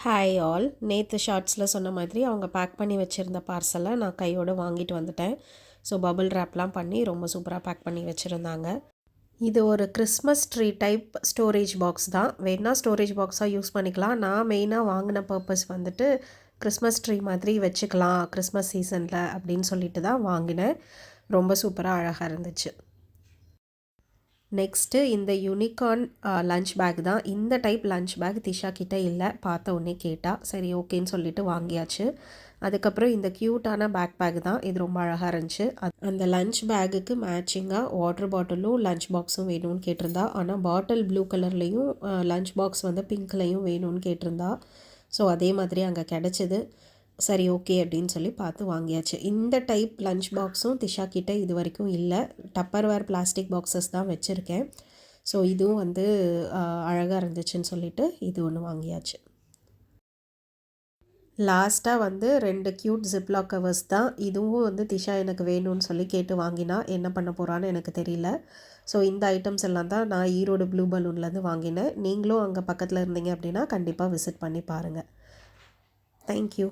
Hi all. நேற்று ஷார்ட்ஸில் சொன்ன மாதிரி அவங்க பேக் பண்ணி வச்சுருந்த பார்சலை நான் கையோடு வாங்கிட்டு வந்துட்டேன். ஸோ பபுள் ரேப்லாம் பண்ணி ரொம்ப சூப்பராக பேக் பண்ணி வச்சுருந்தாங்க. இது ஒரு Christmas tree type storage box தான். வேணால் ஸ்டோரேஜ் பாக்ஸாக யூஸ் பண்ணிக்கலாம். நான் மெயினாக வாங்கின பர்பஸ் வந்துட்டு கிறிஸ்மஸ் ட்ரீ மாதிரி வச்சுக்கலாம் கிறிஸ்மஸ் சீசனில் அப்படின்னு சொல்லிட்டு தான் வாங்கினேன். ரொம்ப சூப்பராக அழகாக இருந்துச்சு. நெக்ஸ்ட்டு இந்த யூனிகார்ன் லஞ்ச் பேக் தான். இந்த டைப் லஞ்ச் பேக் திஷா கிட்டே இல்லை. பார்த்த உடனே கேட்டால் சரி ஓகேன்னு சொல்லிட்டு வாங்கியாச்சு. அதுக்கப்புறம் இந்த க்யூட்டான பேக் தான். இது ரொம்ப அழகாக இருந்துச்சு. அந்த லஞ்ச் பேக்குக்கு மேட்சிங்காக வாட்டர் பாட்டிலும் லஞ்ச் பாக்ஸும் வேணும்னு கேட்டிருந்தா. ஆனால் பாட்டில் ப்ளூ கலர்லேயும் லஞ்ச் பாக்ஸ் வந்து பிங்க்லேயும் வேணும்னு கேட்டிருந்தா. ஸோ அதே மாதிரி அங்கே கிடச்சிது. சரி ஓகே அப்படின்னு சொல்லி பார்த்து வாங்கியாச்சு. இந்த டைப் லஞ்ச் பாக்ஸும் திஷா கிட்டே இது வரைக்கும் இல்லை. டப்பர்வேர் பிளாஸ்டிக் பாக்ஸஸ் தான் வச்சுருக்கேன். ஸோ இதுவும் வந்து அழகாக இருந்துச்சுன்னு சொல்லிட்டு இது ஒன்று வாங்கியாச்சு. லாஸ்ட்டாக வந்து 2 க்யூட் ஜிப்லாக் கவர்ஸ் தான். இதுவும் வந்து திஷா எனக்கு வேணும்னு சொல்லி கேட்டு வாங்கினா. என்ன பண்ண போகிறான்னு எனக்கு தெரியல. ஸோ இந்த ஐட்டம்ஸ் எல்லாம் தான் நான் ஈரோடு ப்ளூ பலூன்லேருந்து வாங்கினேன். நீங்களும் அங்கே பக்கத்தில் இருந்தீங்க அப்படின்னா கண்டிப்பாக விசிட் பண்ணி பாருங்கள். தேங்க்யூ.